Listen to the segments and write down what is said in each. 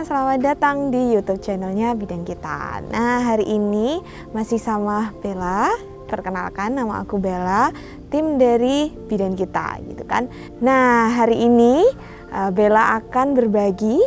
Selamat datang di YouTube channelnya Bidan Kita. Nah, hari ini masih sama Bella. Perkenalkan, nama aku Bella, tim dari Bidan Kita, gitu kan. Nah, hari ini Bella akan berbagi,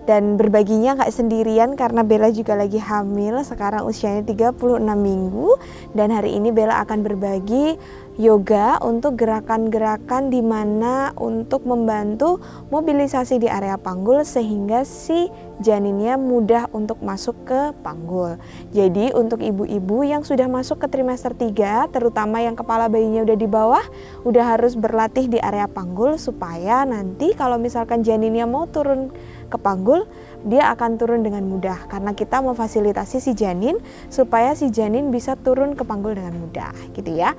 dan berbaginya nggak sendirian karena Bella juga lagi hamil. Sekarang usianya 36 minggu, dan hari ini Bella akan berbagi yoga untuk gerakan-gerakan di mana untuk membantu mobilisasi di area panggul sehingga si janinnya mudah untuk masuk ke panggul. Jadi untuk ibu-ibu yang sudah masuk ke trimester 3, terutama yang kepala bayinya udah di bawah, udah harus berlatih di area panggul supaya nanti kalau misalkan janinnya mau turun ke panggul, dia akan turun dengan mudah karena kita memfasilitasi si janin supaya si janin bisa turun ke panggul dengan mudah, gitu ya.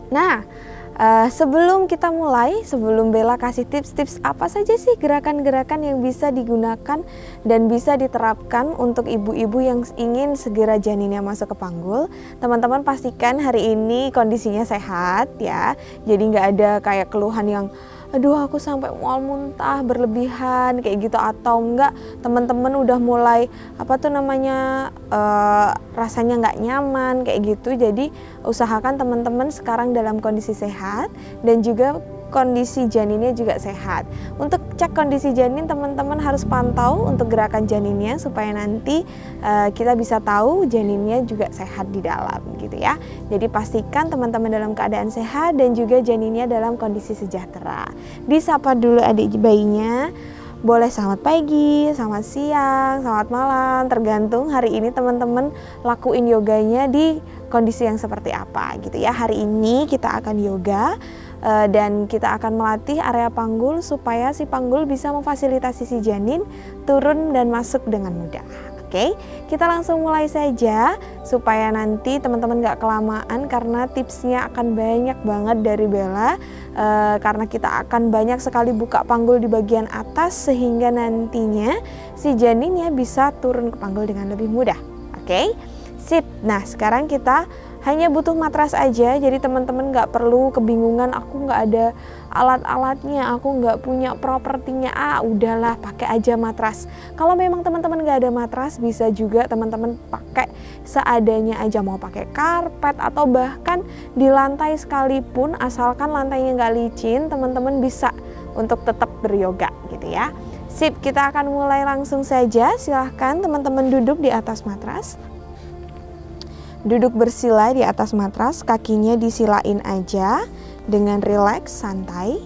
Nah, sebelum kita mulai, sebelum Bella kasih tips-tips apa saja sih gerakan-gerakan yang bisa digunakan dan bisa diterapkan untuk ibu-ibu yang ingin segera janinnya masuk ke panggul, teman-teman pastikan hari ini kondisinya sehat ya. Jadi nggak ada kayak keluhan yang aduh aku sampai mual muntah berlebihan kayak gitu, atau enggak teman-teman udah mulai rasanya nggak nyaman kayak gitu. Jadi usahakan teman-teman sekarang dalam kondisi sehat dan juga kondisi janinnya juga sehat. Untuk cek kondisi janin, teman-teman harus pantau untuk gerakan janinnya supaya nanti kita bisa tahu janinnya juga sehat di dalam, gitu ya. Jadi pastikan teman-teman dalam keadaan sehat dan juga janinnya dalam kondisi sejahtera. Disapa dulu adik bayinya. Boleh selamat pagi, selamat siang, selamat malam, tergantung hari ini teman-teman lakuin yoganya di kondisi yang seperti apa, gitu ya. Hari ini kita akan yoga dan kita akan melatih area panggul supaya si panggul bisa memfasilitasi si janin turun dan masuk dengan mudah. Oke, kita langsung mulai saja supaya nanti teman-teman gak kelamaan karena tipsnya akan banyak banget dari Bella, karena kita akan banyak sekali buka panggul di bagian atas sehingga nantinya si janinnya bisa turun ke panggul dengan lebih mudah. Oke, sip. Nah, sekarang kita hanya butuh matras aja, jadi teman-teman nggak perlu kebingungan, aku nggak ada alat-alatnya, aku nggak punya propertinya, udahlah pakai aja matras. Kalau memang teman-teman nggak ada matras, bisa juga teman-teman pakai seadanya aja, mau pakai karpet atau bahkan di lantai sekalipun, asalkan lantainya nggak licin, teman-teman bisa untuk tetap beryoga, gitu ya. Sip, kita akan mulai langsung saja. Silahkan teman-teman duduk di atas matras. Duduk bersila di atas matras, kakinya disilain aja dengan rileks, santai.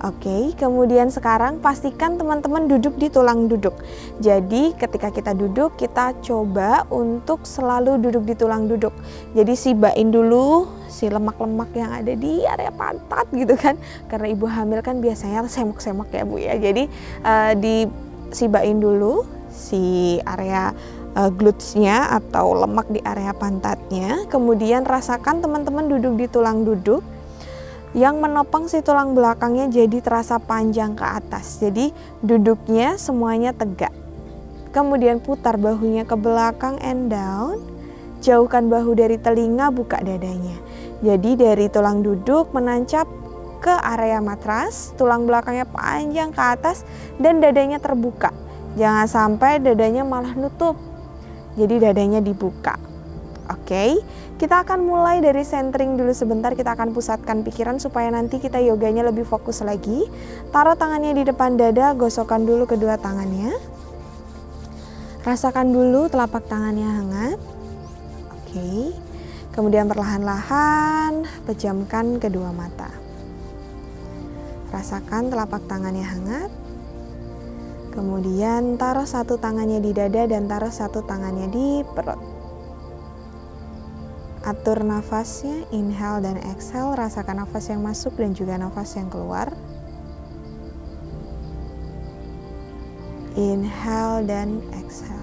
Oke, kemudian sekarang pastikan teman-teman duduk di tulang duduk. Jadi ketika kita duduk, kita coba untuk selalu duduk di tulang duduk. Jadi sibain dulu si lemak-lemak yang ada di area pantat gitu kan. Karena ibu hamil kan biasanya semok-semok ya Bu ya. Jadi disibain dulu si area glutesnya atau lemak di area pantatnya. Kemudian rasakan teman-teman duduk di tulang duduk yang menopang si tulang belakangnya jadi terasa panjang ke atas. Jadi duduknya semuanya tegak. Kemudian putar bahunya ke belakang and down. Jauhkan bahu dari telinga, buka dadanya. Jadi dari tulang duduk menancap ke area matras, tulang belakangnya panjang ke atas dan dadanya terbuka. Jangan sampai dadanya malah nutup. Jadi dadanya dibuka. Oke, kita akan mulai dari centering dulu sebentar. Kita akan pusatkan pikiran supaya nanti kita yoganya lebih fokus lagi. Taruh tangannya di depan dada, gosokkan dulu kedua tangannya. Rasakan dulu telapak tangannya hangat. Oke, Kemudian perlahan-lahan pejamkan kedua mata. Rasakan telapak tangannya hangat. Kemudian taruh satu tangannya di dada dan taruh satu tangannya di perut. Atur nafasnya, inhale dan exhale. Rasakan nafas yang masuk dan juga nafas yang keluar. Inhale dan exhale.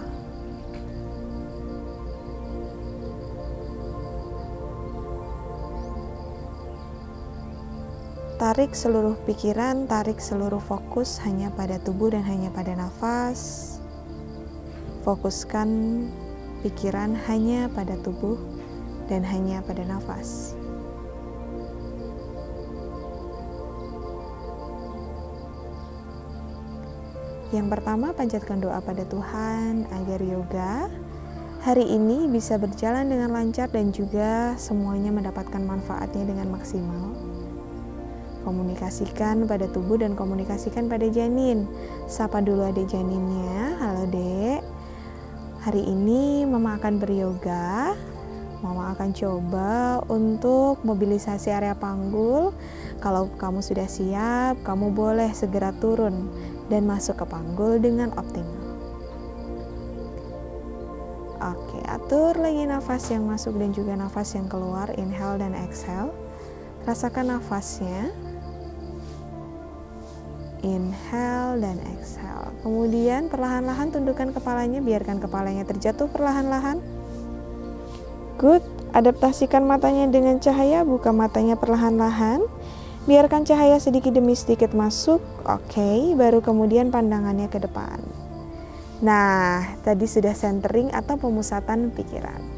Tarik seluruh pikiran, tarik seluruh fokus hanya pada tubuh dan hanya pada nafas. Fokuskan pikiran hanya pada tubuh dan hanya pada nafas. Yang pertama, panjatkan doa pada Tuhan agar yoga hari ini bisa berjalan dengan lancar dan juga semuanya mendapatkan manfaatnya dengan maksimal. Komunikasikan pada tubuh dan komunikasikan pada janin. Sapa dulu adek janinnya. Halo dek, hari ini mama akan beryoga. Mama akan coba untuk mobilisasi area panggul. Kalau kamu sudah siap, kamu boleh segera turun dan masuk ke panggul dengan optimal. Oke, atur lagi nafas yang masuk dan juga nafas yang keluar. Inhale dan exhale. Rasakan nafasnya. Inhale dan exhale. Kemudian perlahan-lahan tundukkan kepalanya, biarkan kepalanya terjatuh perlahan-lahan. Good. Adaptasikan matanya dengan cahaya, buka matanya perlahan-lahan. Biarkan cahaya sedikit demi sedikit masuk. Oke, baru kemudian pandangannya ke depan. Nah, tadi sudah centering atau pemusatan pikiran.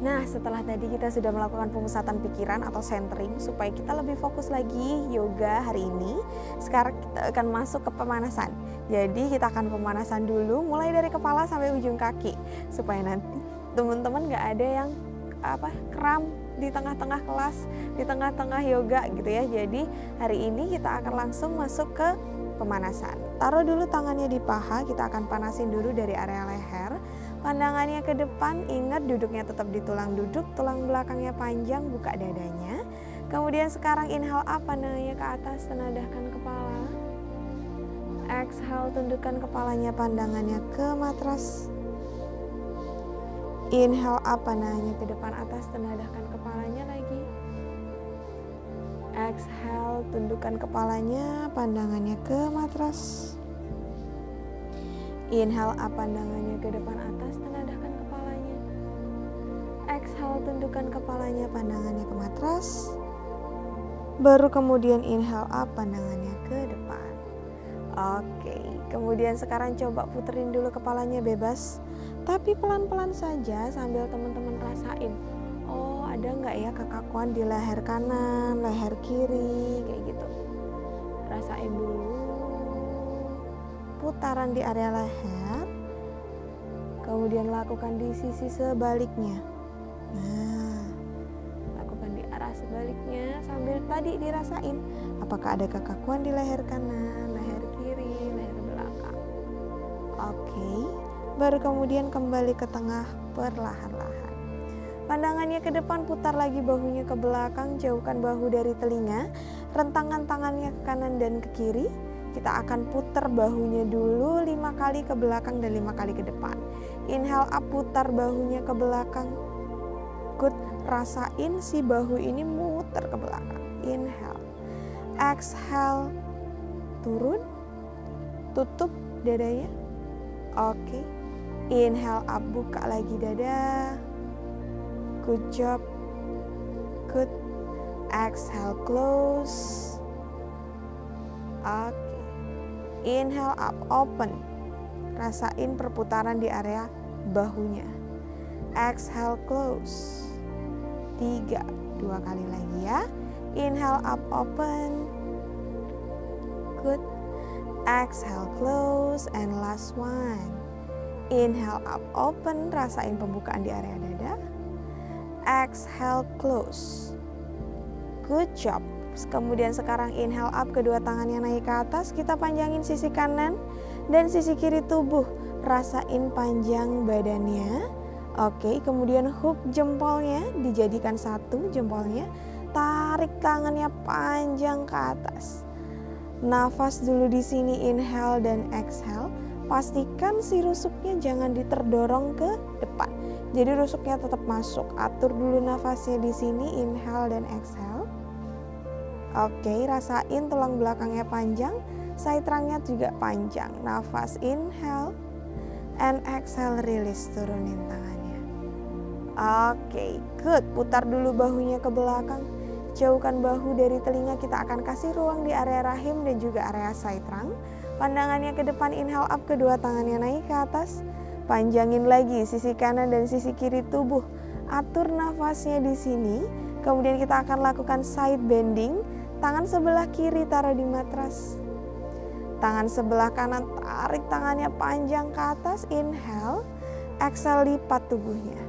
Nah, setelah tadi kita sudah melakukan pemusatan pikiran atau centering supaya kita lebih fokus lagi yoga hari ini. Sekarang kita akan masuk ke pemanasan. Jadi kita akan pemanasan dulu mulai dari kepala sampai ujung kaki supaya nanti teman-teman gak ada yang kram di tengah-tengah kelas, di tengah-tengah yoga gitu ya. Jadi hari ini kita akan langsung masuk ke pemanasan. Taruh dulu tangannya di paha, kita akan panasin dulu dari area leher. Pandangannya ke depan, ingat duduknya tetap di tulang duduk, tulang belakangnya panjang, buka dadanya. Kemudian sekarang inhale up, pandangannya ke atas, tenadahkan kepala. Exhale, tundukkan kepalanya, pandangannya ke matras. Inhale up, pandangannya ke depan atas, tenadahkan kepalanya lagi. Exhale, tundukkan kepalanya, pandangannya ke matras. Inhale up, pandangannya ke depan atas, tenadahkan kepalanya. Exhale, tundukkan kepalanya, pandangannya ke matras. Baru kemudian inhale up, pandangannya ke depan. Oke, kemudian sekarang coba puterin dulu kepalanya bebas. Tapi pelan-pelan saja sambil teman-teman rasain. Oh, ada nggak ya kekakuan di leher kanan, leher kiri, kayak gitu. Rasain dulu. Putaran di area leher. Kemudian lakukan di sisi sebaliknya. Nah, lakukan di arah sebaliknya sambil tadi dirasain. Apakah ada kekakuan di leher kanan, leher kiri, leher belakang. Oke. Baru kemudian kembali ke tengah perlahan-lahan. Pandangannya ke depan, putar lagi bahunya ke belakang, jauhkan bahu dari telinga. Rentangkan tangannya ke kanan dan ke kiri. Kita akan putar bahunya dulu 5 kali ke belakang dan 5 kali ke depan. Inhale up, putar bahunya ke belakang. Good, rasain si bahu ini muter ke belakang. Inhale. Exhale. Turun. Tutup dadanya. Oke. Inhale up, buka lagi dada. Good job. Good. Exhale, close. Oke. Inhale up, open. Rasain perputaran di area bahunya. Exhale, close. 3, 2 kali lagi ya. Inhale up, open. Good. Exhale, close, and last one. Inhale up, open, rasain pembukaan di area dada. Exhale, close. Good job. Kemudian sekarang inhale up, kedua tangannya naik ke atas. Kita panjangin sisi kanan dan sisi kiri tubuh. Rasain panjang badannya. Oke, kemudian hook jempolnya dijadikan satu jempolnya. Tarik tangannya panjang ke atas. Nafas dulu di sini, inhale dan exhale. Pastikan si rusuknya jangan diterdorong ke depan. Jadi rusuknya tetap masuk. Atur dulu nafasnya di sini, inhale dan exhale. Oke, rasain tulang belakangnya panjang, side trunk-nya juga panjang. Nafas inhale and exhale, release, turunin tangannya. Oke, good. Putar dulu bahunya ke belakang. Jauhkan bahu dari telinga, kita akan kasih ruang di area rahim dan juga area side trunk. Pandangannya ke depan, inhale up, kedua tangannya naik ke atas. Panjangin lagi sisi kanan dan sisi kiri tubuh. Atur nafasnya di sini. Kemudian kita akan lakukan side bending. Tangan sebelah kiri taruh di matras. Tangan sebelah kanan tarik tangannya panjang ke atas. Inhale, exhale, lipat tubuhnya.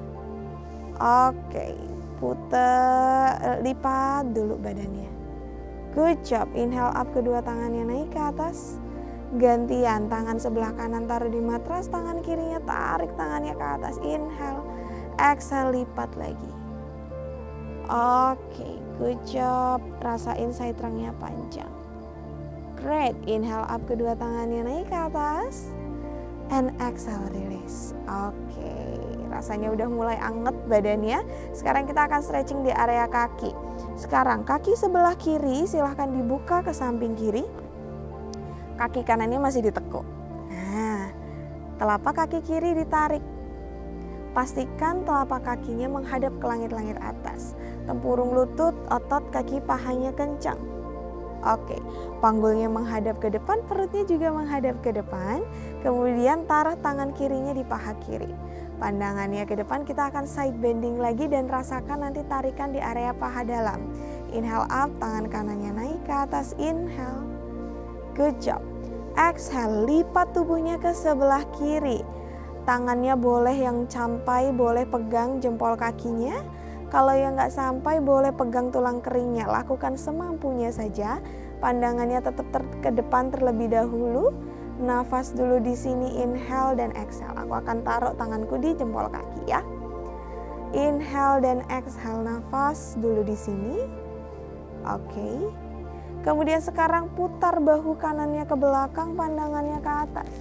Oke, putar, lipat dulu badannya. Good job. Inhale up, kedua tangannya naik ke atas. Gantian, tangan sebelah kanan taruh di matras, tangan kirinya tarik tangannya ke atas. Inhale, exhale, lipat lagi. Oke, good job. Rasain side trunk-nya panjang. Great. Inhale up, kedua tangannya naik ke atas. And exhale, release. Oke, rasanya udah mulai anget badannya. Sekarang kita akan stretching di area kaki. Sekarang kaki sebelah kiri silahkan dibuka ke samping kiri. Kaki kanannya masih ditekuk. Nah, telapak kaki kiri ditarik. Pastikan telapak kakinya menghadap ke langit-langit atas. Tempurung lutut, otot kaki pahanya kencang. Oke, panggulnya menghadap ke depan, perutnya juga menghadap ke depan. Kemudian taruh tangan kirinya di paha kiri. Pandangannya ke depan, kita akan side bending lagi dan rasakan nanti tarikan di area paha dalam. Inhale up, tangan kanannya naik ke atas, inhale. Good job. Exhale, lipat tubuhnya ke sebelah kiri. Tangannya boleh yang sampai, boleh pegang jempol kakinya. Kalau yang nggak sampai, boleh pegang tulang keringnya. Lakukan semampunya saja. Pandangannya tetap ke depan terlebih dahulu. Nafas dulu di sini, inhale dan exhale. Aku akan taruh tanganku di jempol kaki ya. Inhale dan exhale, nafas dulu di sini. Oke. Kemudian sekarang putar bahu kanannya ke belakang, pandangannya ke atas.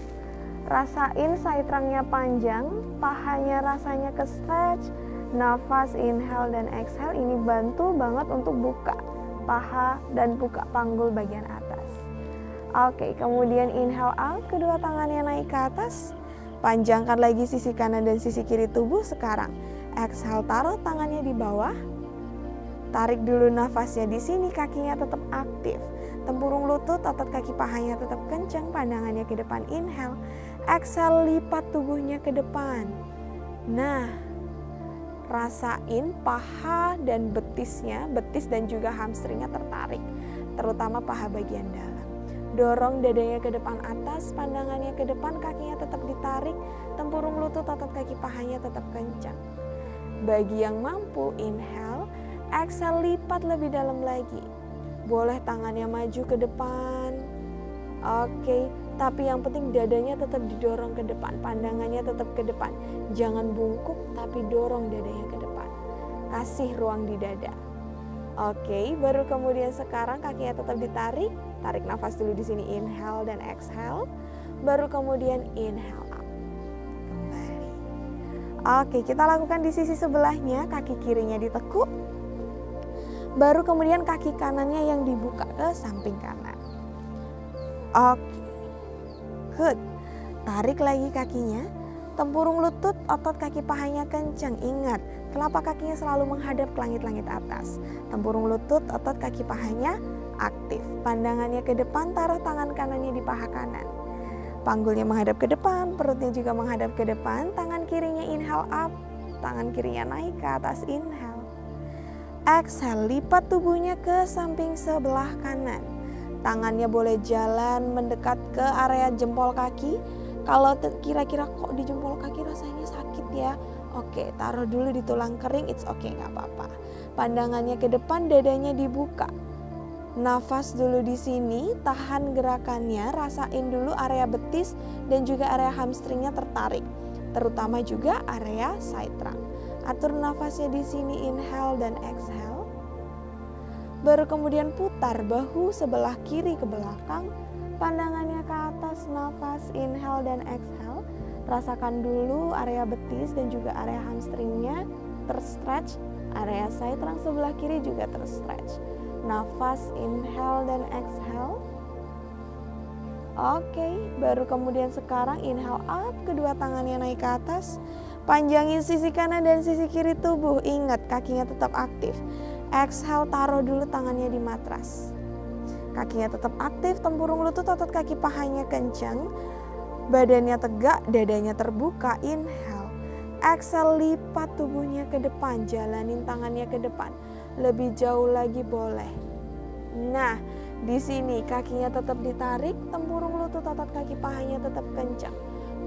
Rasain side trunk-nya panjang, pahanya rasanya ke stretch. Nafas inhale dan exhale ini bantu banget untuk buka paha dan buka panggul bagian atas. Oke, kemudian inhale out, kedua tangannya naik ke atas. Panjangkan lagi sisi kanan dan sisi kiri tubuh sekarang. Exhale, taruh tangannya di bawah. Tarik dulu nafasnya di sini, kakinya tetap aktif. Tempurung lutut, otot kaki pahanya tetap kencang, pandangannya ke depan. Inhale, exhale, lipat tubuhnya ke depan. Nah, rasain paha dan betisnya, betis dan juga hamstringnya tertarik, terutama paha bagian dalam. Dorong dadanya ke depan atas, pandangannya ke depan, kakinya tetap ditarik, tempurung lutut, otot kaki pahanya tetap kencang. Bagi yang mampu, inhale, exhale, lipat lebih dalam lagi. Boleh tangannya maju ke depan. Oke, tapi yang penting dadanya tetap didorong ke depan, pandangannya tetap ke depan. Jangan bungkuk, tapi dorong dadanya ke depan. Kasih ruang di dada. Oke, baru kemudian sekarang kakinya tetap ditarik. Tarik nafas dulu di sini, inhale dan exhale. Baru kemudian inhale up. Kembali. Oke, kita lakukan di sisi sebelahnya, kaki kirinya ditekuk. Baru kemudian kaki kanannya yang dibuka ke samping kanan. Oke, good. Tarik lagi kakinya. Tempurung lutut, otot kaki pahanya kencang. Ingat, telapak kakinya selalu menghadap ke langit-langit atas. Tempurung lutut, otot kaki pahanya aktif. Pandangannya ke depan, taruh tangan kanannya di paha kanan. Panggulnya menghadap ke depan, perutnya juga menghadap ke depan. Tangan kirinya inhale up, tangan kirinya naik ke atas, inhale. Exhale, lipat tubuhnya ke samping sebelah kanan. Tangannya boleh jalan mendekat ke area jempol kaki. Kalau kira-kira kok di jempol kaki rasanya sakit ya, oke, taruh dulu di tulang kering, it's okay, gak apa-apa. Pandangannya ke depan, dadanya dibuka. Nafas dulu di sini, tahan gerakannya, rasain dulu area betis dan juga area hamstringnya tertarik. terutama juga area side trunk. Atur nafasnya di sini, inhale dan exhale. Baru kemudian putar bahu sebelah kiri ke belakang, pandangannya ke atas, nafas, inhale dan exhale. Rasakan dulu area betis dan juga area hamstringnya terstretch, area side trunk sebelah kiri juga terstretch. Nafas, inhale dan exhale. Oke, baru kemudian sekarang inhale up, kedua tangannya naik ke atas. Panjangin sisi kanan dan sisi kiri tubuh, ingat kakinya tetap aktif. Exhale, taruh dulu tangannya di matras. Kakinya tetap aktif, tempurung lutut, otot kaki pahanya kencang. Badannya tegak, dadanya terbuka, inhale. Exhale, lipat tubuhnya ke depan, jalanin tangannya ke depan. Lebih jauh lagi boleh. Nah, di sini kakinya tetap ditarik, tempurung lutut, otot kaki pahanya tetap kencang.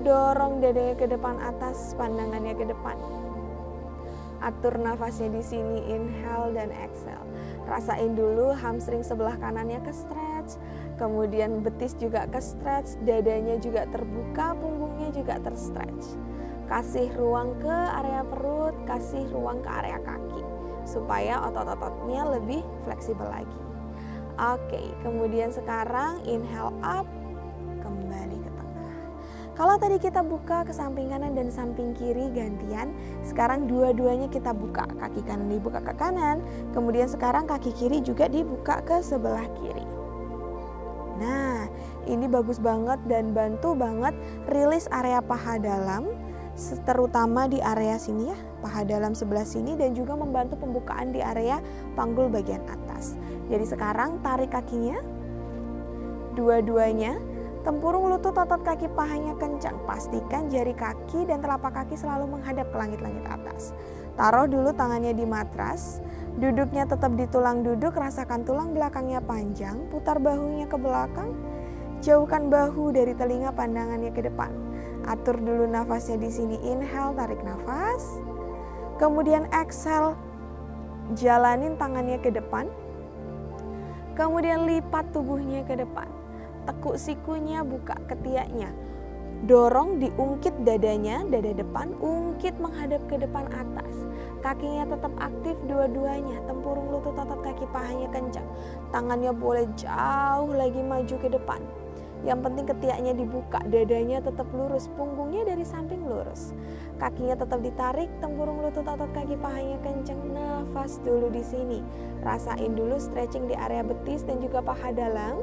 Dorong dadanya ke depan atas, pandangannya ke depan. Atur nafasnya di sini, inhale dan exhale. Rasain dulu hamstring sebelah kanannya ke stretch, kemudian betis juga ke stretch, dadanya juga terbuka, punggungnya juga terstretch. Kasih ruang ke area perut, kasih ruang ke area kaki, supaya otot-ototnya lebih fleksibel lagi. Oke, kemudian sekarang inhale up, kembali ke tengah. Kalau tadi kita buka ke samping kanan dan samping kiri gantian, sekarang dua-duanya kita buka. Kaki kanan dibuka ke kanan, kemudian sekarang kaki kiri juga dibuka ke sebelah kiri. Nah, ini bagus banget dan bantu banget rilis area paha dalam, terutama di area sini ya, paha dalam sebelah sini, dan juga membantu pembukaan di area panggul bagian atas. Jadi sekarang tarik kakinya, dua-duanya, tempurung lutut, otot kaki pahanya kencang. Pastikan jari kaki dan telapak kaki selalu menghadap ke langit-langit atas. Taruh dulu tangannya di matras, duduknya tetap di tulang duduk, rasakan tulang belakangnya panjang, putar bahunya ke belakang, jauhkan bahu dari telinga, pandangannya ke depan. Atur dulu nafasnya di sini, inhale, tarik nafas. Kemudian exhale, jalanin tangannya ke depan. Kemudian lipat tubuhnya ke depan. Tekuk sikunya, buka ketiaknya. Dorong, diungkit dadanya, dada depan, ungkit menghadap ke depan atas. Kakinya tetap aktif dua-duanya, tempurung lutut, otot kaki pahanya kencang. Tangannya boleh jauh lagi maju ke depan. Yang penting ketiaknya dibuka, dadanya tetap lurus, punggungnya dari samping lurus. Kakinya tetap ditarik, tempurung lutut, otot kaki pahanya kencang. Nafas dulu di sini. Rasain dulu stretching di area betis dan juga paha dalam.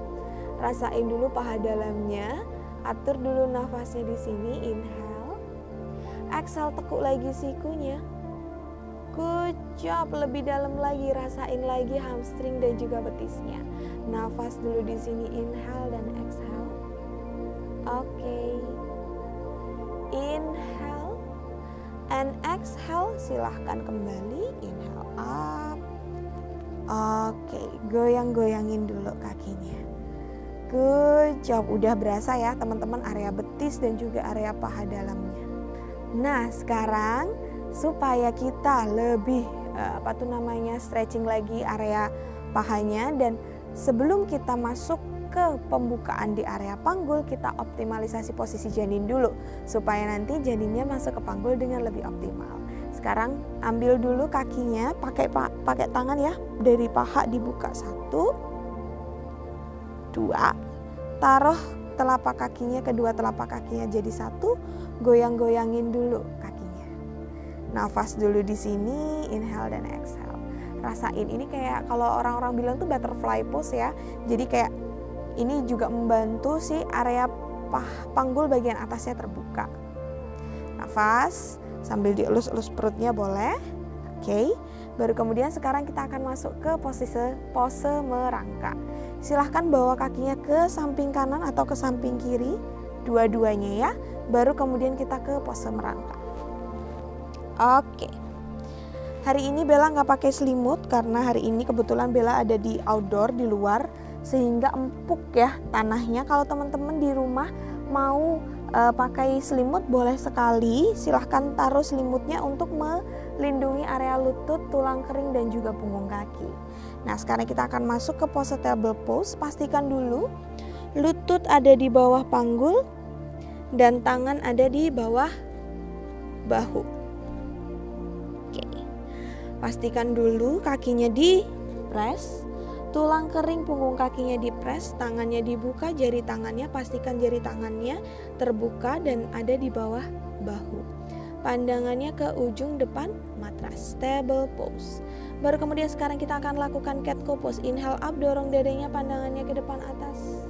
Rasain dulu paha dalamnya. Atur dulu nafasnya di sini, inhale. Exhale, tekuk lagi sikunya. Good job, lebih dalam lagi, rasain lagi hamstring dan juga betisnya. Nafas dulu di sini, inhale dan exhale. Oke. Inhale and exhale, silahkan kembali, inhale up. Oke, goyang-goyangin dulu kakinya. Good job, udah berasa ya teman-teman area betis dan juga area paha dalamnya. Nah, sekarang supaya kita lebih stretching lagi area pahanya, dan sebelum kita masuk ke pembukaan di area panggul, kita optimalisasi posisi janin dulu supaya nanti janinnya masuk ke panggul dengan lebih optimal. Sekarang ambil dulu kakinya, pakai tangan ya, dari paha dibuka 1, 2, taruh telapak kakinya, kedua telapak kakinya jadi 1, goyang-goyangin dulu kakinya. Nafas dulu di sini, inhale dan exhale. Rasain ini kayak kalau orang-orang bilang tuh butterfly pose ya. Jadi kayak ini juga membantu si area panggul bagian atasnya terbuka. Nafas sambil dielus-elus perutnya boleh. Oke. Baru kemudian sekarang kita akan masuk ke pose merangkak. Silahkan bawa kakinya ke samping kanan atau ke samping kiri, dua-duanya ya. Baru kemudian kita ke pose merangkak. Oke. Hari ini Bella nggak pakai selimut karena hari ini kebetulan Bella ada di outdoor, di luar, sehingga empuk ya tanahnya. Kalau teman-teman di rumah mau pakai selimut boleh sekali, silahkan taruh selimutnya untuk melindungi area lutut, tulang kering dan juga punggung kaki. Nah, sekarang kita akan masuk ke pose table pose. Pastikan dulu lutut ada di bawah panggul dan tangan ada di bawah bahu. Oke. Pastikan dulu kakinya di press, tulang kering punggung kakinya di press, tangannya dibuka, jari tangannya pastikan jari tangannya terbuka dan ada di bawah bahu. Pandangannya ke ujung depan matras, stable pose. Baru kemudian sekarang kita akan lakukan cat cow pose. Inhale up, dorong dadanya, pandangannya ke depan atas.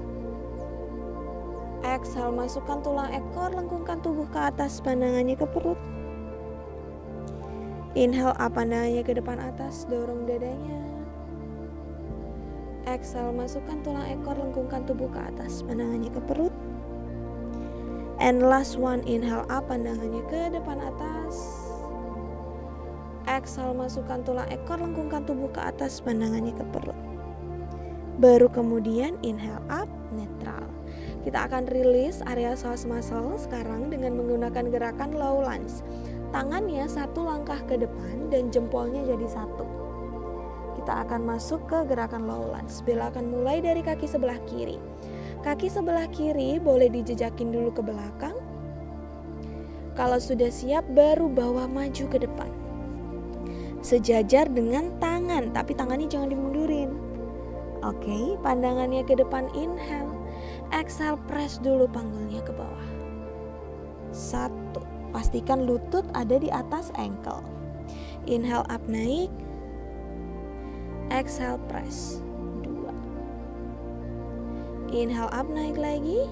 Exhale, masukkan tulang ekor, lengkungkan tubuh ke atas, pandangannya ke perut. Inhale up, pandangannya ke depan atas, dorong dadanya. Exhale, masukkan tulang ekor, lengkungkan tubuh ke atas, pandangannya ke perut. And last one, inhale up, pandangannya ke depan atas. Exhale, masukkan tulang ekor, lengkungkan tubuh ke atas, pandangannya ke perut. Baru kemudian inhale up, netral. Kita akan rilis area psoas muscle sekarang dengan menggunakan gerakan low lunge. Tangannya satu langkah ke depan dan jempolnya jadi satu. Kita akan masuk ke gerakan low lunge. Bella akan mulai dari kaki sebelah kiri. Kaki sebelah kiri boleh dijejakin dulu ke belakang. Kalau sudah siap baru bawa maju ke depan. Sejajar dengan tangan, tapi tangannya jangan dimundurin. Oke, pandangannya ke depan, inhale. Exhale, press dulu panggulnya ke bawah. 1. Pastikan lutut ada di atas ankle. Inhale up, naik. Exhale, press. Inhale up, naik lagi.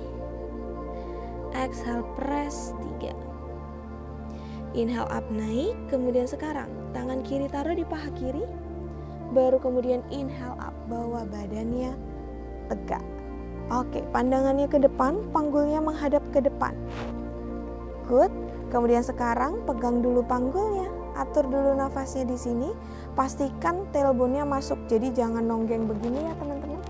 Exhale, press 3. Inhale up, naik. Kemudian sekarang tangan kiri taruh di paha kiri. Baru kemudian inhale up, bawa badannya tegak. Oke, pandangannya ke depan, panggulnya menghadap ke depan. Good. Kemudian sekarang pegang dulu panggulnya, atur dulu nafasnya di sini. Pastikan tailbone-nya masuk. Jadi jangan nonggeng begini ya teman-teman.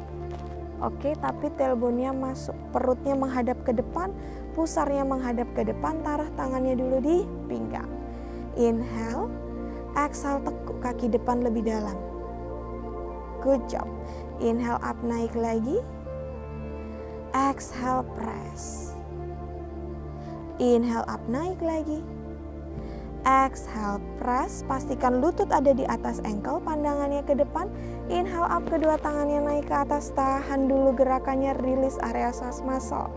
Oke, tapi tailbone-nya masuk, perutnya menghadap ke depan, pusarnya menghadap ke depan, taruh tangannya dulu di pinggang. Inhale, exhale, tekuk kaki depan lebih dalam. Good job. Inhale up, naik lagi. Exhale, press. Inhale up, naik lagi. Exhale, press. Pastikan lutut ada di atas ankle, pandangannya ke depan. Inhale up, kedua tangannya naik ke atas. Tahan dulu gerakannya, rilis area psoas muscle.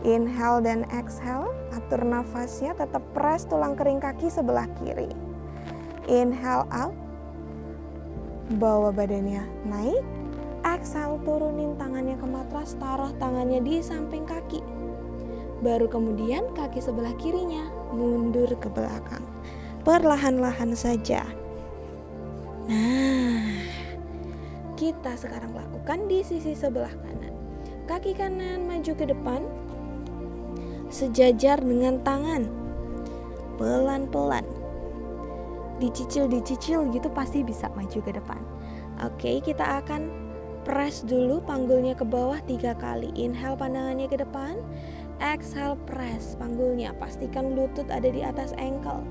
Inhale dan exhale, atur nafasnya, tetap press tulang kering kaki sebelah kiri. Inhale up, bawa badannya naik. Exhale, turunin tangannya ke matras, taruh tangannya di samping kaki. Baru kemudian kaki sebelah kirinya mundur ke belakang. Perlahan-lahan saja. Nah, kita sekarang lakukan di sisi sebelah kanan. Kaki kanan maju ke depan, sejajar dengan tangan. Pelan-pelan. Dicicil gitu pasti bisa maju ke depan. Oke, kita akan press dulu panggulnya ke bawah 3 kali. Inhale, pandangannya ke depan. Exhale, press panggulnya. Pastikan lutut ada di atas ankle.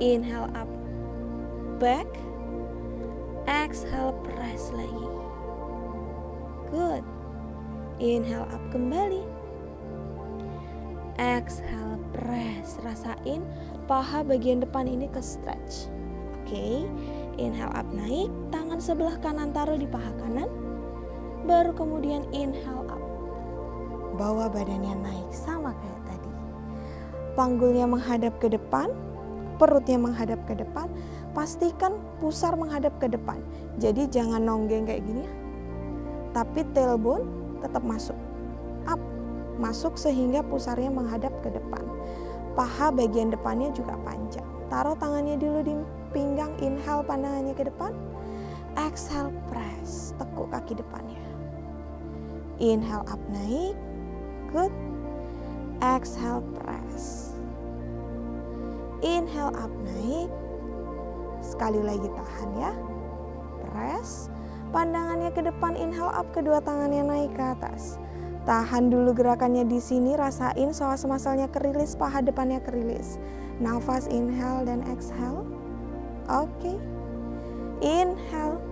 Inhale up, back. Exhale, press lagi. Good. Inhale up, kembali. Exhale, press. Rasain paha bagian depan ini ke stretch. Oke. Inhale up, naik. Tangan sebelah kanan taruh di paha kanan. Baru kemudian inhale up. Bawa badannya naik sama kayak tadi. Panggulnya menghadap ke depan, perutnya menghadap ke depan. Pastikan pusar menghadap ke depan. Jadi jangan nonggeng kayak gini ya. Tapi tailbone tetap masuk. Up, masuk sehingga pusarnya menghadap ke depan. Paha bagian depannya juga panjang. Taruh tangannya dulu di pinggang, inhale pandangannya ke depan. Exhale, press, tekuk kaki depannya. Inhale up, naik. Good. Exhale, press. Inhale up, naik. Sekali lagi tahan ya. Press. Pandangannya ke depan, inhale up, kedua tangannya naik ke atas. Tahan dulu gerakannya di sini, rasain psoas muscle-nya kerilis, paha depannya kerilis. Nafas inhale dan exhale. Oke. Inhale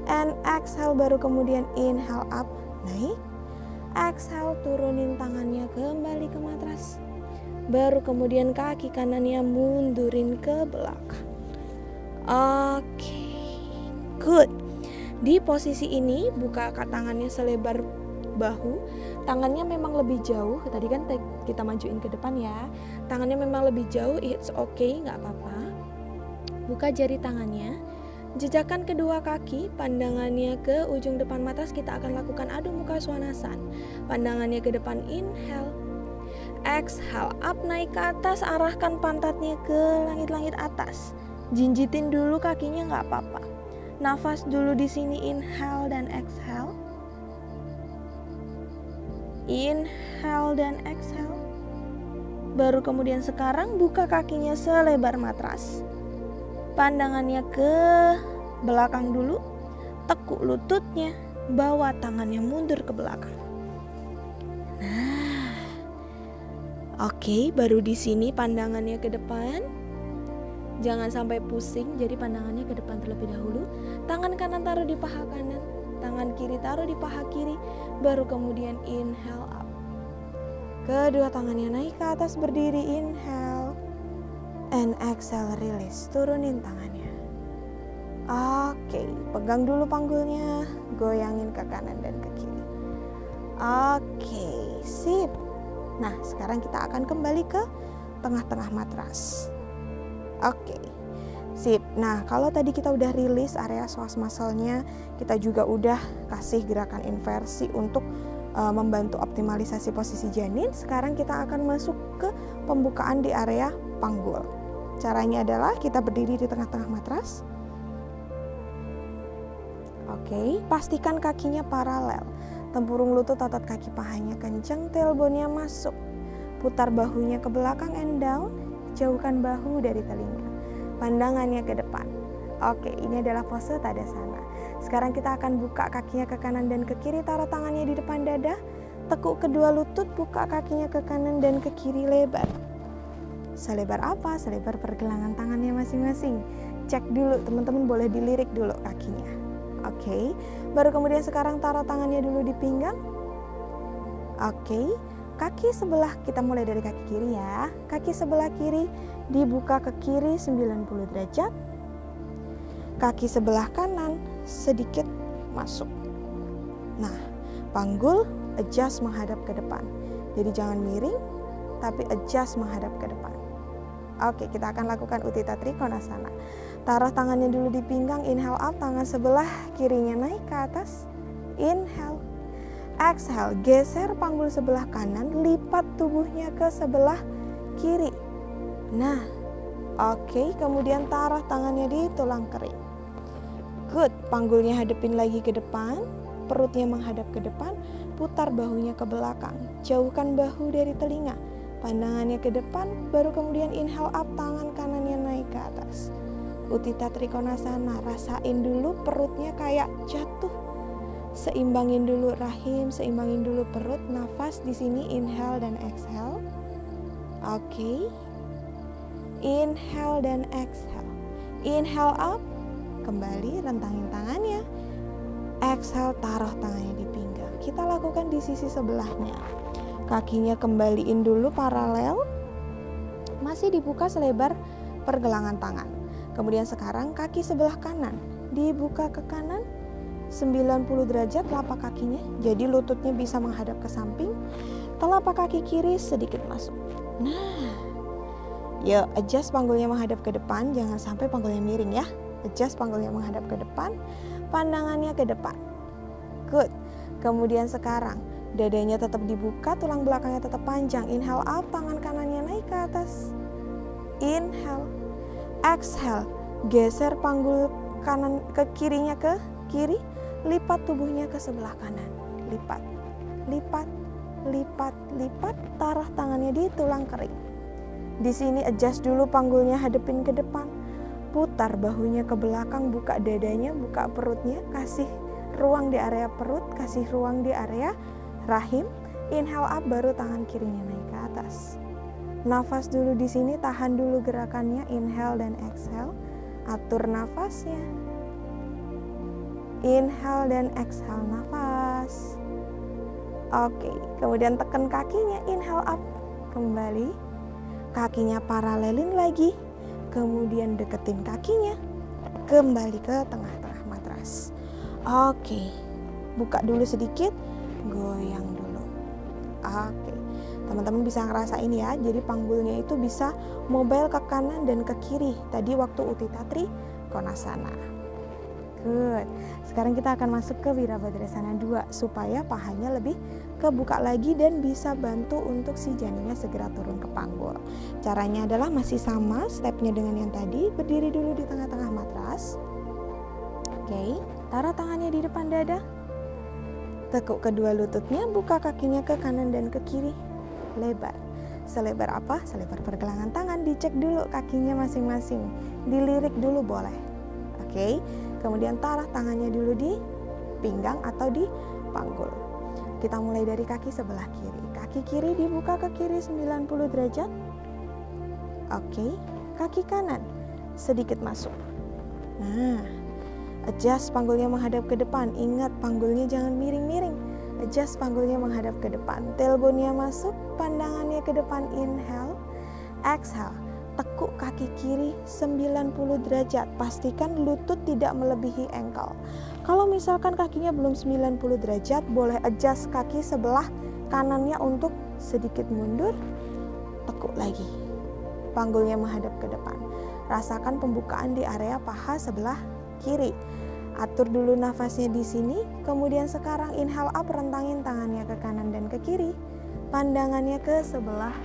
and exhale, baru kemudian inhale up, naik. Exhale, turunin tangannya kembali ke matras. baru kemudian kaki kanannya mundurin ke belakang. Oke, good. Di posisi ini buka tangannya selebar bahu, tangannya memang lebih jauh. Tadi kan kita majuin ke depan ya, tangannya memang lebih jauh, it's okay, nggak apa-apa. Buka jari tangannya, jejakkan kedua kaki, pandangannya ke ujung depan matras. Kita akan lakukan Adho Mukha Svanasana. Pandangannya ke depan, inhale. Exhale, up naik ke atas, arahkan pantatnya ke langit-langit atas. Jinjitin dulu kakinya, nggak apa-apa. Nafas dulu di sini, inhale dan exhale. Inhale dan exhale. Baru kemudian sekarang buka kakinya selebar matras. Pandangannya ke belakang dulu, tekuk lututnya, bawa tangannya mundur ke belakang. Nah, oke, baru di sini pandangannya ke depan. Jangan sampai pusing, jadi pandangannya ke depan terlebih dahulu. Tangan kanan taruh di paha kanan, tangan kiri taruh di paha kiri, baru kemudian inhale up. Kedua tangannya naik ke atas, berdiri, inhale. And exhale, release, turunin tangannya. Oke, pegang dulu panggulnya, goyangin ke kanan dan ke kiri. Oke, sip. Nah, sekarang kita akan kembali ke tengah-tengah matras. Oke, sip. Nah, kalau tadi kita udah rilis area psoas muscle-nya, kita juga udah kasih gerakan inversi untuk membantu optimalisasi posisi janin. Sekarang kita akan masuk ke pembukaan di area panggul. Caranya adalah kita berdiri di tengah-tengah matras. Oke, pastikan kakinya paralel. Tempurung lutut, otot kaki pahanya kencang, tailbone-nya masuk. Putar bahunya ke belakang and down. Jauhkan bahu dari telinga. Pandangannya ke depan. Oke, ini adalah pose Tadasana. Sekarang kita akan buka kakinya ke kanan dan ke kiri, taruh tangannya di depan dada. Tekuk kedua lutut, buka kakinya ke kanan dan ke kiri lebar. Selebar apa? Selebar pergelangan tangannya masing-masing. Cek dulu, teman-teman boleh dilirik dulu kakinya. Oke, baru kemudian sekarang taruh tangannya dulu di pinggang. Oke, kaki sebelah, kita mulai dari kaki kiri ya. Kaki sebelah kiri dibuka ke kiri 90 derajat. Kaki sebelah kanan sedikit masuk. Nah, panggul adjust menghadap ke depan. Jadi jangan miring, tapi adjust menghadap ke depan. Oke, kita akan lakukan Utthita Trikonasana. Taruh tangannya dulu di pinggang, inhale up, tangan sebelah kirinya naik ke atas. Inhale. Exhale, geser panggul sebelah kanan, lipat tubuhnya ke sebelah kiri. Nah, oke, kemudian taruh tangannya di tulang kering. Good, panggulnya hadapin lagi ke depan, perutnya menghadap ke depan, putar bahunya ke belakang, jauhkan bahu dari telinga. Pandangannya ke depan, baru kemudian inhale up, tangan kanannya naik ke atas. Utthita Trikonasana, rasain dulu perutnya kayak jatuh. Seimbangin dulu rahim, seimbangin dulu perut, nafas di sini inhale dan exhale. Oke. Inhale dan exhale. Inhale up, kembali rentangin tangannya. Exhale, taruh tangannya di pinggang. Kita lakukan di sisi sebelahnya. Kakinya kembaliin dulu paralel, masih dibuka selebar pergelangan tangan. Kemudian sekarang kaki sebelah kanan dibuka ke kanan 90 derajat telapak kakinya, jadi lututnya bisa menghadap ke samping. Telapak kaki kiri sedikit masuk. Nah, yuk adjust panggulnya menghadap ke depan, jangan sampai panggulnya miring ya. Adjust panggulnya menghadap ke depan, pandangannya ke depan. Good. Kemudian sekarang dadanya tetap dibuka, tulang belakangnya tetap panjang. Inhale up, tangan kanannya naik ke atas. Inhale. Exhale, geser panggul kanan ke kirinya ke kiri, lipat tubuhnya ke sebelah kanan. Lipat, lipat, lipat, lipat, taruh tangannya di tulang kering. Di sini adjust dulu panggulnya hadepin ke depan. Putar bahunya ke belakang, buka dadanya, buka perutnya, kasih ruang di area perut, kasih ruang di area rahim. Inhale up, baru tangan kirinya naik ke atas. Nafas dulu di sini, tahan dulu gerakannya, inhale dan exhale. Atur nafasnya. Inhale dan exhale nafas. Oke, kemudian tekan kakinya, inhale up, kembali. kakinya paralelin lagi, kemudian deketin kakinya, kembali ke tengah-tengah matras. Oke, buka dulu sedikit, goyang dulu. Oke, teman-teman bisa ngerasain ya, jadi panggulnya itu bisa mobile ke kanan dan ke kiri. Tadi waktu Utthita Trikonasana. Good. Sekarang kita akan masuk ke Wirabhadrasana 2 supaya pahanya lebih kebuka lagi dan bisa bantu untuk si janinnya segera turun ke panggul. Caranya adalah masih sama stepnya dengan yang tadi. Berdiri dulu di tengah-tengah matras. Oke, taruh tangannya di depan dada. Tekuk kedua lututnya, buka kakinya ke kanan dan ke kiri. Lebar. Selebar apa? Selebar pergelangan tangan. Dicek dulu kakinya masing-masing. Dilirik dulu boleh. Oke. Kemudian taruh tangannya dulu di pinggang atau di panggul. Kita mulai dari kaki sebelah kiri. Kaki kiri dibuka ke kiri 90 derajat. Oke. Kaki kanan sedikit masuk. Nah, adjust panggulnya menghadap ke depan. Ingat, panggulnya jangan miring-miring. Adjust panggulnya menghadap ke depan. Tailbone-nya masuk, pandangannya ke depan. Inhale, exhale. Tekuk kaki kiri 90 derajat. Pastikan lutut tidak melebihi ankle. Kalau misalkan kakinya belum 90 derajat, boleh adjust kaki sebelah kanannya untuk sedikit mundur. Tekuk lagi. Panggulnya menghadap ke depan. Rasakan pembukaan di area paha sebelah kiri. Atur dulu nafasnya di sini. Kemudian sekarang inhale up, rentangin tangannya ke kanan dan ke kiri. Pandangannya ke sebelah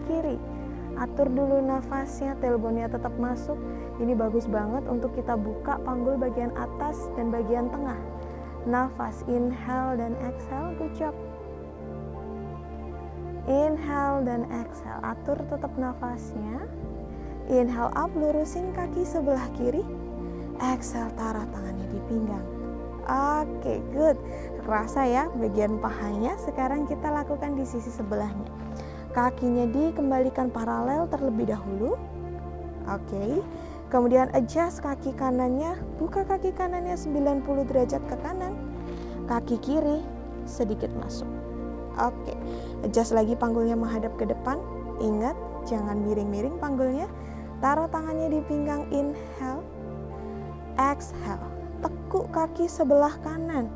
kiri. Atur dulu nafasnya, tailbone-nya tetap masuk. Ini bagus banget untuk kita buka panggul bagian atas dan bagian tengah. Nafas, inhale dan exhale, good job. Inhale dan exhale, atur tetap nafasnya. Inhale up, lurusin kaki sebelah kiri. Exhale, taruh tangannya di pinggang. Oke, good. Kerasa ya bagian pahanya. Sekarang kita lakukan di sisi sebelahnya. Kakinya dikembalikan paralel terlebih dahulu. Oke. Kemudian adjust kaki kanannya, buka kaki kanannya 90 derajat ke kanan. Kaki kiri sedikit masuk. Oke. Adjust lagi panggulnya menghadap ke depan. Ingat, jangan miring-miring panggulnya. Taruh tangannya di pinggang, inhale. Exhale. Tekuk kaki sebelah kanan.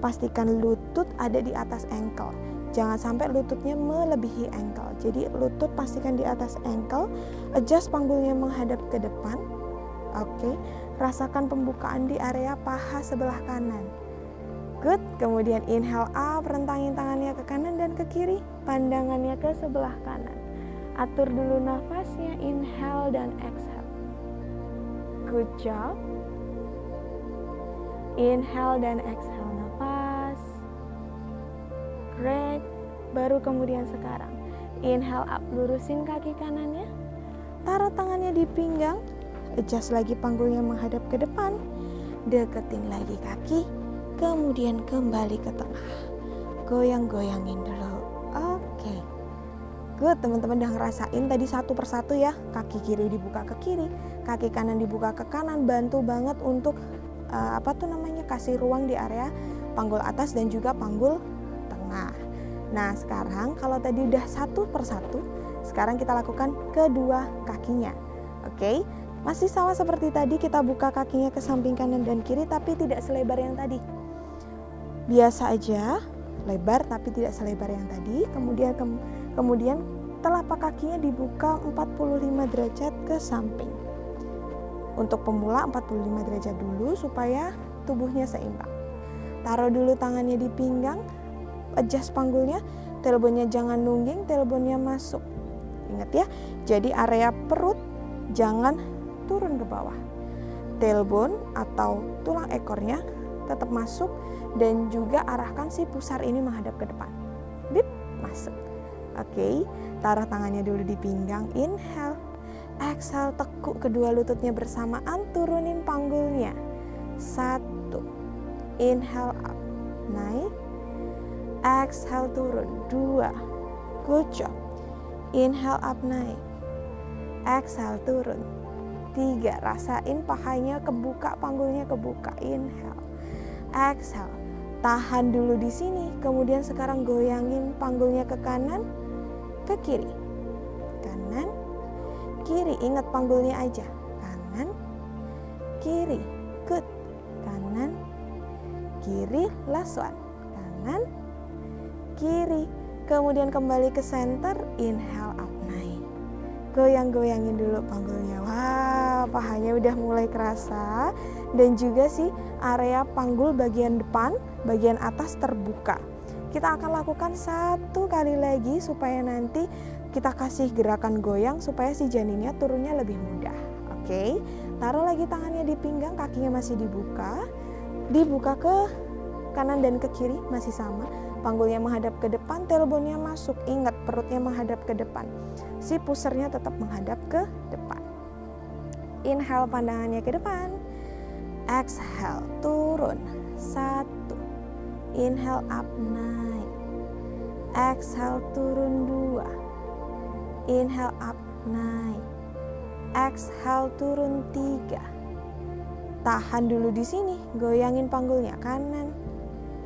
Pastikan lutut ada di atas ankle. Jangan sampai lututnya melebihi ankle. Jadi lutut pastikan di atas ankle. Adjust panggulnya menghadap ke depan. Oke. Rasakan pembukaan di area paha sebelah kanan. Good. Kemudian inhale up, rentangin tangannya ke kanan dan ke kiri. Pandangannya ke sebelah kanan. Atur dulu nafasnya, inhale dan exhale. Good job. Inhale dan exhale nafas. Great. Baru kemudian sekarang inhale up, lurusin kaki kanannya. Taruh tangannya di pinggang. Adjust lagi panggulnya menghadap ke depan. Deketin lagi kaki. Kemudian kembali ke tengah. Goyang-goyangin dulu. Oke. Good, teman-teman udah ngerasain tadi satu persatu ya. Kaki kiri dibuka ke kiri, kaki kanan dibuka ke kanan. Bantu banget untuk kasih ruang di area panggul atas dan juga panggul tengah. Nah, sekarang kalau tadi udah satu persatu, sekarang kita lakukan kedua kakinya. Oke, masih sama seperti tadi, kita buka kakinya ke samping kanan dan kiri tapi tidak selebar yang tadi. Biasa aja, lebar tapi tidak selebar yang tadi. Kemudian telapak kakinya dibuka 45 derajat ke samping. Untuk pemula 45 derajat dulu supaya tubuhnya seimbang. Taruh dulu tangannya di pinggang, adjust panggulnya, tailbone-nya jangan nungging, tailbone-nya masuk. Ingat ya, jadi area perut jangan turun ke bawah. Tailbone atau tulang ekornya tetap masuk dan juga arahkan si pusar ini menghadap ke depan. Bip, masuk. Oke, taruh tangannya dulu di pinggang, inhale. Exhale, tekuk kedua lututnya bersamaan, turunin panggulnya. 1, inhale up, naik. Exhale, turun. 2, good job. Inhale up, naik. Exhale, turun. 3, rasain pahanya kebuka, panggulnya kebuka. Inhale, exhale. Tahan dulu di sini, kemudian sekarang goyangin panggulnya ke kanan, ke kiri. Kanan, kiri, ingat panggulnya aja. Kanan, kiri, good. Kanan, kiri, last one. Kanan, kiri. Kemudian kembali ke center, inhale up naik. Goyang-goyangin dulu panggulnya. Wah, pahanya udah mulai kerasa. Dan juga sih area panggul bagian depan, bagian atas terbuka. Kita akan lakukan 1 kali lagi supaya nanti kita kasih gerakan goyang supaya si janinnya turunnya lebih mudah. Oke, taruh lagi tangannya di pinggang, kakinya masih dibuka. Dibuka ke kanan dan ke kiri masih sama. Panggulnya menghadap ke depan, tailbone-nya masuk. Ingat, perutnya menghadap ke depan. Si pusernya tetap menghadap ke depan. Inhale, pandangannya ke depan. Exhale, turun. 1. Inhale, up, naik. Exhale, turun. 2. Inhale, up, naik. Exhale, turun. 3. Tahan dulu di sini, goyangin panggulnya kanan,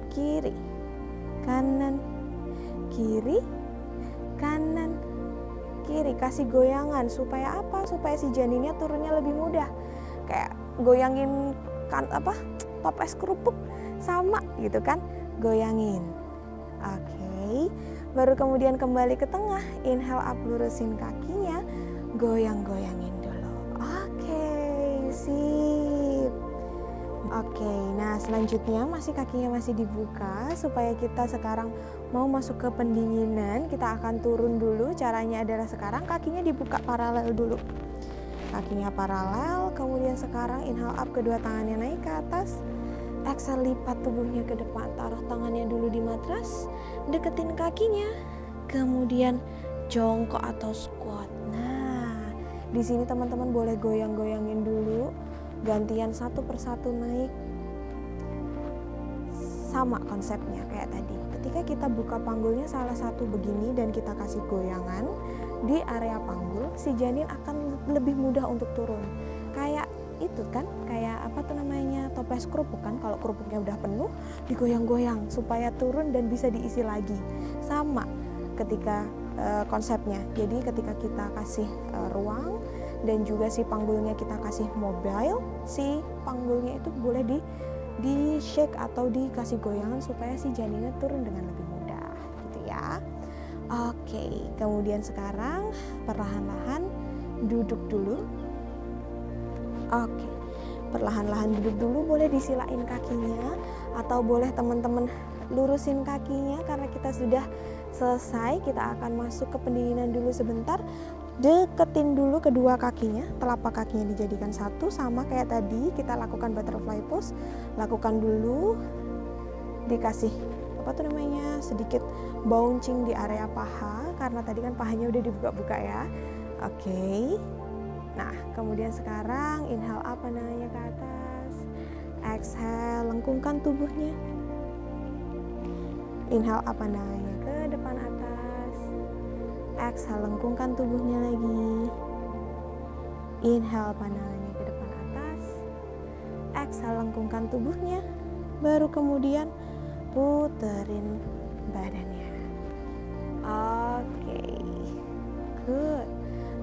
kiri, kanan, kiri, kanan, kiri. Kasih goyangan supaya apa? Supaya si janinnya turunnya lebih mudah. Kayak goyangin top es kerupuk sama gitu kan? Goyangin. Oke. Baru kemudian kembali ke tengah. Inhale up, lurusin kakinya, goyang-goyangin dulu. Oke, sip. Oke, nah selanjutnya kakinya masih dibuka supaya kita sekarang mau masuk ke pendinginan. Kita akan turun dulu. Caranya adalah sekarang kakinya dibuka paralel dulu. Kakinya paralel, kemudian sekarang inhale up, kedua tangannya naik ke atas. Exhale, lipat tubuhnya ke depan. Taruh tangannya dulu di matras, deketin kakinya. Kemudian jongkok atau squat. Nah, di sini teman-teman boleh goyang-goyangin dulu. Gantian satu persatu naik. Sama konsepnya kayak tadi. Ketika kita buka panggulnya salah satu begini dan kita kasih goyangan di area panggul, si janin akan lebih mudah untuk turun. Kayak itu kan, kayak toples kerupuk kan, kalau kerupuknya udah penuh digoyang-goyang supaya turun dan bisa diisi lagi. Sama ketika konsepnya. Jadi ketika kita kasih ruang dan juga si panggulnya kita kasih mobile, si panggulnya itu boleh di shake atau dikasih goyangan supaya si janinnya turun dengan lebih mudah gitu ya. Oke, kemudian sekarang perlahan-lahan duduk dulu. Oke, perlahan-lahan duduk dulu, boleh disilain kakinya atau boleh teman-teman lurusin kakinya karena kita sudah selesai. Kita akan masuk ke pendinginan dulu sebentar. Deketin dulu kedua kakinya, telapak kakinya dijadikan satu, sama kayak tadi kita lakukan butterfly pose. Lakukan dulu, dikasih sedikit bouncing di area paha karena tadi kan pahanya udah dibuka-buka ya. Oke. Nah, kemudian sekarang inhale up, pandangannya ke atas. Exhale, lengkungkan tubuhnya. Inhale up, pandangannya ke depan atas. Exhale, lengkungkan tubuhnya lagi. Inhale, pandangannya ke depan atas. Exhale, lengkungkan tubuhnya. Baru kemudian puterin badannya. Oke, good.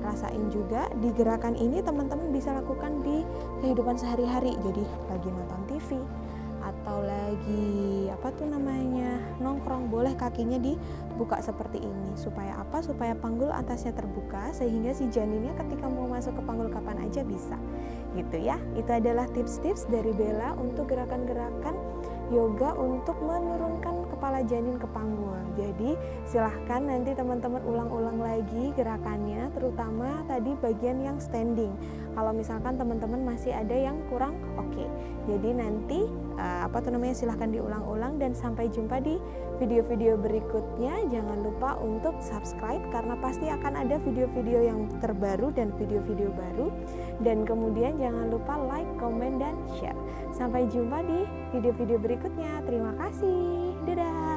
Rasain juga di gerakan ini teman-teman bisa lakukan di kehidupan sehari-hari. Jadi lagi nonton TV atau lagi nongkrong, boleh kakinya dibuka seperti ini. Supaya apa? Supaya panggul atasnya terbuka sehingga si janinnya ketika mau masuk ke panggul kapan aja bisa. Gitu ya. Itu adalah tips-tips dari Bella untuk gerakan-gerakan yoga untuk menurunkan kepala janin ke panggul. Jadi silahkan nanti teman-teman ulang-ulang lagi gerakannya, terutama tadi bagian yang standing. Kalau misalkan teman-teman masih ada yang kurang oke. Jadi nanti silahkan diulang-ulang dan sampai jumpa di video-video berikutnya. Jangan lupa untuk subscribe karena pasti akan ada video-video yang terbaru dan video-video baru. Dan kemudian jangan lupa like, comment, dan share. Sampai jumpa di video-video berikutnya. Terima kasih. Dadah.